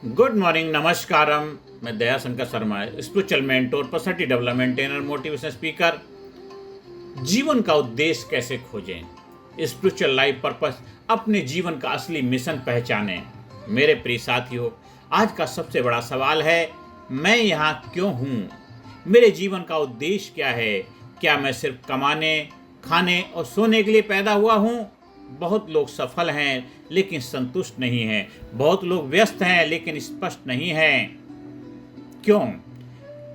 Good morning, नमस्कारम। मैं Daya Shankar Sharma, spiritual mentor, personality development trainer, motivation speaker. जीवन का उद्देश्य कैसे खोजें, स्पिरिचुअल लाइफ पर्पस, अपने जीवन का असली मिशन पहचानें। मेरे प्रिय साथियों, आज का सबसे बड़ा सवाल है, मैं यहाँ क्यों हूँ? मेरे जीवन का उद्देश्य क्या है? क्या मैं सिर्फ कमाने, खाने और सोने के लिए पैदा हुआ हूँ? बहुत लोग सफल हैं लेकिन संतुष्ट नहीं हैं। बहुत लोग व्यस्त हैं लेकिन स्पष्ट नहीं हैं। क्यों?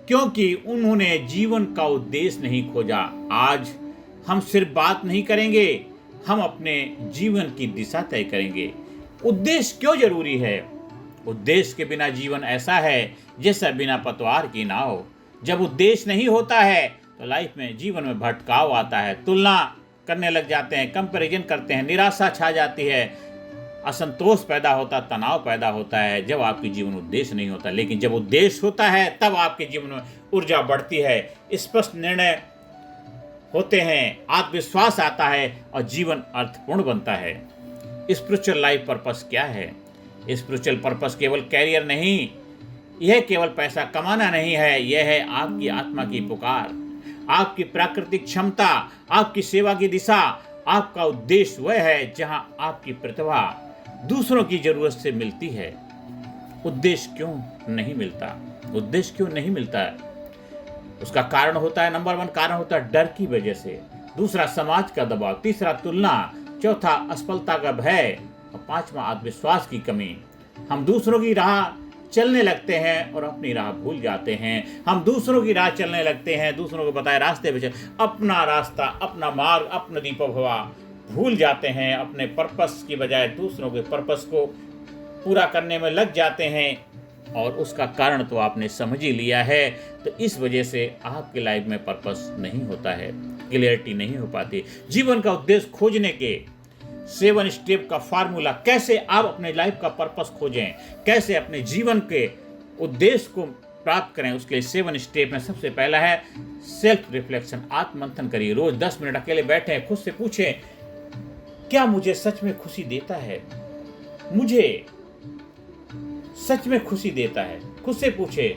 क्योंकि उन्होंने जीवन का उद्देश्य नहीं खोजा। आज हम सिर्फ बात नहीं करेंगे, हम अपने जीवन की दिशा तय करेंगे। उद्देश्य क्यों जरूरी है? उद्देश्य के बिना जीवन ऐसा है जैसा बिना पतवार की नाव। जब उद्देश्य नहीं होता है तो लाइफ में, जीवन में भटकाव आता है। तुलना करने लग जाते हैं, कंपैरिजन करते हैं, निराशा छा जाती है, असंतोष पैदा होता, तनाव पैदा होता है जब आपके जीवन उद्देश्य नहीं होता। लेकिन जब उद्देश्य होता है तब आपके जीवन में ऊर्जा बढ़ती है, स्पष्ट निर्णय होते हैं, आत्मविश्वास आता है और जीवन अर्थपूर्ण बनता है। स्पिरिचुअल लाइफ पर्पस क्या है? स्पिरिचुअल पर्पस केवल कैरियर नहीं, यह केवल पैसा कमाना नहीं है, यह है आपकी आत्मा की पुकार, आपकी प्राकृतिक क्षमता, आपकी सेवा की दिशा। आपका उद्देश्य वह है जहां आपकी प्रतिभा दूसरों की जरूरत से मिलती है। उद्देश्य क्यों नहीं मिलता? उद्देश्य क्यों नहीं मिलता है? उसका कारण होता है, नंबर 1 कारण होता है डर की वजह से, दूसरा समाज का दबाव, तीसरा तुलना, चौथा असफलता का भय और पांचवा आत्मविश्वास की कमी। हम दूसरों की राह चलने लगते हैं और अपनी राह भूल जाते हैं। हम दूसरों की राह चलने लगते हैं, दूसरों को बताए रास्ते पे चल, अपना रास्ता, अपना मार्ग, अपना दीपभवा भूल जाते हैं। अपने पर्पस की बजाय दूसरों के पर्पस को पूरा करने में लग जाते हैं और उसका कारण तो आपने समझ ही लिया है। तो इस वजह से आपकी लाइफ में पर्पस नहीं होता है, क्लियरिटी नहीं हो पाती। जीवन का उद्देश्य खोजने के 7 स्टेप का फार्मूला, कैसे आप अपने लाइफ का पर्पस खोजें, कैसे अपने जीवन के उद्देश्य को प्राप्त करें, उसके 7 स्टेप में सबसे पहला है सेल्फ रिफ्लेक्शन। आत्ममंथन करिए, रोज 10 मिनट अकेले बैठें, खुद से पूछें, क्या मुझे सच में खुशी देता है? मुझे सच में खुशी देता है? खुद से पूछे,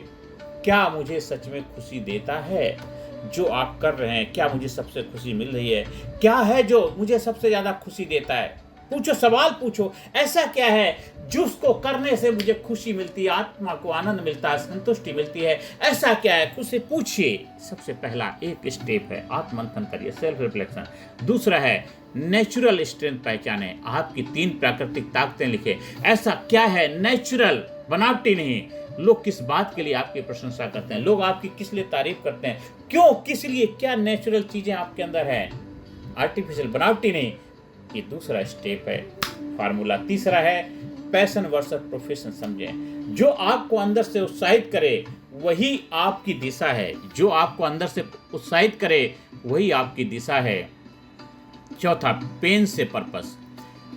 क्या मुझे सच में खुशी देता है जो आप कर रहे हैं? क्या मुझे सबसे खुशी मिल रही है? क्या है जो मुझे सबसे ज्यादा खुशी देता है? पूछो, सवाल पूछो, ऐसा क्या है जिसको करने से मुझे खुशी मिलती है, आत्मा को आनंद मिलता है, संतुष्टि मिलती है? ऐसा क्या है? खुद से पूछिए। सबसे पहला एक स्टेप है आत्ममंथन करिए, सेल्फ रिफ्लेक्शन। दूसरा है नेचुरल स्ट्रेंथ पहचाने, आपकी 3 प्राकृतिक ताकतें लिखे। ऐसा क्या है नेचुरल, बनावटी नहीं? लोग किस बात के लिए आपकी प्रशंसा करते हैं? लोग आपकी किस लिए तारीफ करते हैं? क्यों, किस लिए? क्या नेचुरल चीजें आपके अंदर है, आर्टिफिशियल, बनावटी नहीं? ये दूसरा स्टेप है फार्मूला। तीसरा है पैशन वर्सेस प्रोफेशन समझें। जो आपको अंदर से उत्साहित करे वही आपकी दिशा है। जो आपको अंदर से उत्साहित करे वही आपकी दिशा है। चौथा, पेन से पर्पस।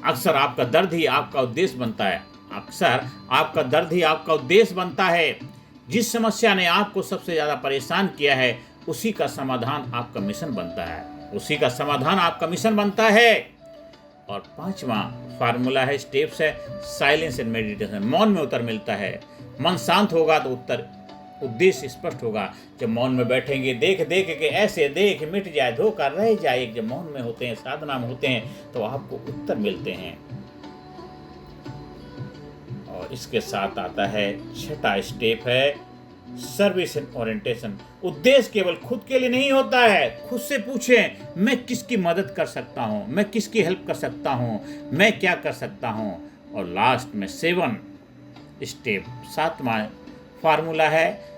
अक्सर आपका दर्द ही आपका उद्देश्य बनता है। अक्सर आपका दर्द ही आपका उद्देश्य बनता है। जिस समस्या ने आपको सबसे ज्यादा परेशान किया है उसी का समाधान आपका मिशन बनता है, उसी का समाधान आपका मिशन बनता है। और 5वां फार्मूला है, स्टेप्स है साइलेंस एंड मेडिटेशन। मौन में उत्तर मिलता है। मन शांत होगा तो उत्तर, उद्देश्य स्पष्ट होगा। जब मौन में बैठेंगे, देख देख के ऐसे देख मिट जाए, धोखा रह जाए। जब मौन में होते हैं, साधना में होते हैं तो आपको उत्तर मिलते हैं। और इसके साथ आता है 6वां स्टेप है सर्विस एंड ओरिएंटेशन। उद्देश्य केवल खुद के लिए नहीं होता है। खुद से पूछें, मैं किसकी मदद कर सकता हूँ, मैं किसकी हेल्प कर सकता हूँ, मैं क्या कर सकता हूँ। और लास्ट में 7 स्टेप, 7वां फार्मूला है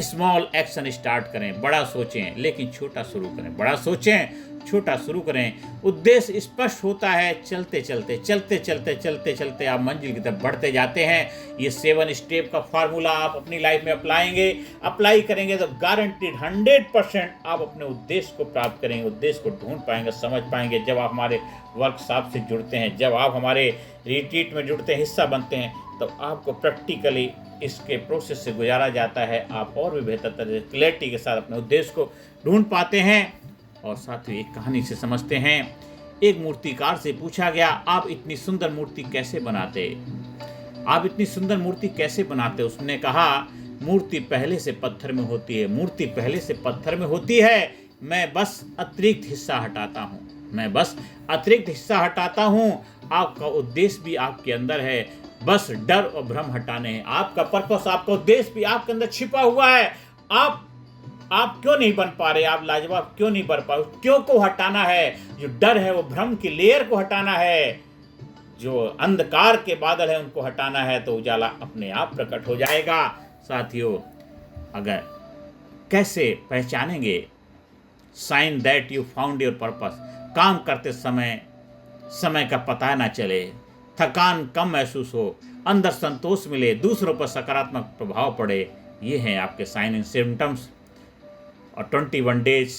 स्मॉल एक्शन स्टार्ट करें। बड़ा सोचें लेकिन छोटा शुरू करें, बड़ा सोचें छोटा शुरू करें। उद्देश्य स्पष्ट होता है, चलते चलते चलते चलते चलते चलते आप मंजिल की तरफ बढ़ते जाते हैं। ये 7 स्टेप का फार्मूला आप अपनी लाइफ में अप्लाई करेंगे तो गारंटीड 100% आप अपने उद्देश्य को प्राप्त करेंगे, उद्देश्य को ढूंढ पाएंगे, समझ पाएंगे। जब आप हमारे वर्कशॉप से जुड़ते हैं, जब आप हमारे रिट्रीट में जुड़ते हैं, हिस्सा बनते हैं, तो आपको प्रैक्टिकली इसके प्रोसेस से गुजारा जाता है। आप और भी बेहतर तरह से क्लैरिटी के साथ अपने उद्देश्य को ढूंढ पाते हैं। और साथ ही एक कहानी से समझते हैं। एक मूर्तिकार से पूछा गया, आप इतनी सुंदर मूर्ति कैसे बनाते? आप इतनी सुंदर मूर्ति कैसे बनाते हो? उसने कहा, मूर्ति पहले से पत्थर में होती है, मूर्ति पहले से पत्थर में होती है, मैं बस अतिरिक्त हिस्सा हटाता हूँ, मैं बस अतिरिक्त हिस्सा हटाता हूँ। आपका उद्देश्य भी आपके अंदर है, बस डर और भ्रम हटाने हैं। आपका पर्पस, आपका उद्देश्य भी आपके अंदर छिपा हुआ है। आप क्यों नहीं बन पा रहे? आप लाजवाब क्यों नहीं बन पा रहे? क्यों को हटाना है? जो डर है वो भ्रम की लेयर को हटाना है, जो अंधकार के बादल है उनको हटाना है, तो उजाला अपने आप प्रकट हो जाएगा। साथियों, अगर कैसे पहचानेंगे sign that you found your purpose? काम करते समय समय का पता ना चले, थकान कम महसूस हो, अंदर संतोष मिले, दूसरों पर सकारात्मक प्रभाव पड़े, ये हैं आपके साइन एंड सिम्टम्स। और 21 डेज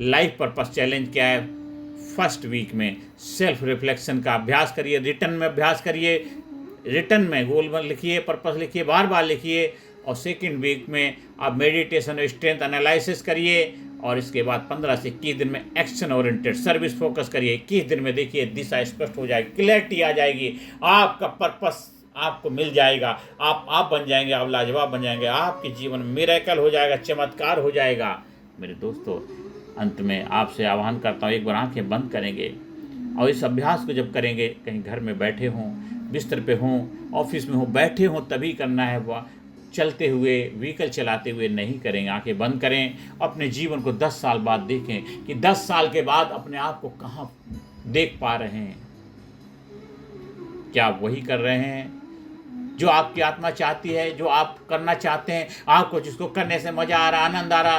लाइफ पर्पस चैलेंज क्या है? फर्स्ट वीक में सेल्फ रिफ्लेक्शन का अभ्यास करिए, रिटर्न में अभ्यास करिए, रिटर्न में गोल लिखिए, पर्पस लिखिए, बार बार लिखिए। और सेकंड वीक में आप मेडिटेशन और स्ट्रेंथ एनालिसिस करिए। और इसके बाद 15 से 21 दिन में एक्शन ओरिएंटेड सर्विस फोकस करिए। 21 दिन में देखिए दिशा स्पष्ट हो जाएगी, क्लैरिटी आ जाएगी, आपका पर्पस आपको मिल जाएगा, आप बन जाएंगे, आप लाजवाब बन जाएंगे, आपके जीवन में मिरेकल हो जाएगा, चमत्कार हो जाएगा। मेरे दोस्तों, अंत में आपसे आह्वान करता हूँ, एक बार आंखें बंद करेंगे और इस अभ्यास को जब करेंगे, कहीं घर में बैठे हों, बिस्तर पे हों, ऑफिस में हों, बैठे हों, तभी करना है। वह चलते हुए, व्हीकल चलाते हुए नहीं करेंगे। आंखें बंद करें, अपने जीवन को 10 साल बाद देखें कि 10 साल के बाद अपने आप को कहाँ देख पा रहे हैं। क्या आप वही कर रहे हैं जो आपकी आत्मा चाहती है, जो आप करना चाहते हैं, आपको जिसको करने से मजा आ रहा, आनंद आ रहा?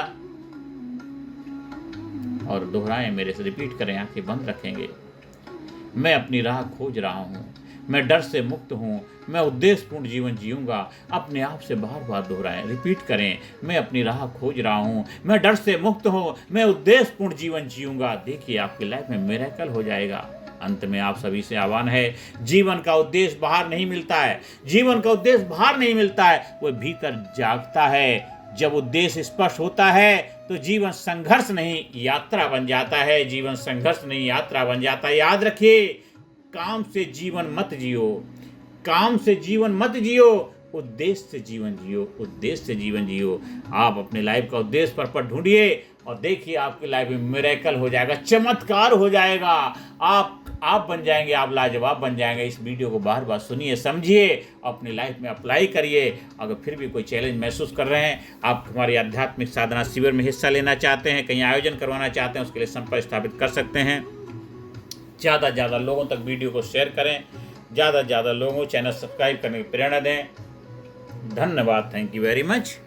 और दोहराएं, मेरे से रिपीट करें, आंखें बंद रखेंगे। मैं अपनी राह खोज रहा हूँ, मैं डर से मुक्त हूँ, मैं उद्देश्यपूर्ण जीवन जीऊँगा। अपने आप से बार बार दोहराएं, रिपीट करें, मैं अपनी राह खोज रहा हूँ, मैं डर से मुक्त हूँ, मैं उद्देश्यपूर्ण जीवन जीऊँगा। देखिए आपकी लाइफ में मिरेकल हो जाएगा। अंत में आप सभी से आह्वान है, जीवन का उद्देश्य बाहर नहीं मिलता है, जीवन का उद्देश्य बाहर नहीं मिलता है, वो भीतर जागता है। जब उद्देश्य स्पष्ट होता है तो जीवन संघर्ष नहीं यात्रा बन जाता है, जीवन संघर्ष नहीं यात्रा बन जाता है। याद रखिए, काम से जीवन मत जियो, काम से जीवन मत जियो, उद्देश्य से जीवन जियो, उद्देश्य से जीवन जियो। आप अपने लाइफ का उद्देश्य पर ढूंढिए और देखिए आपकी लाइफ में मिरेकल हो जाएगा, चमत्कार हो जाएगा। आप बन जाएंगे, आप लाजवाब बन जाएंगे। इस वीडियो को बार बार सुनिए, समझिए, अपनी लाइफ में अप्लाई करिए। अगर फिर भी कोई चैलेंज महसूस कर रहे हैं, आप हमारी आध्यात्मिक साधना शिविर में हिस्सा लेना चाहते हैं, कहीं आयोजन करवाना चाहते हैं, उसके लिए संपर्क स्थापित कर सकते हैं। ज़्यादा से ज़्यादा लोगों तक वीडियो को शेयर करें, ज़्यादा से ज़्यादा लोगों को चैनल सब्सक्राइब करने की प्रेरणा दें। धन्यवाद। Thank you very much.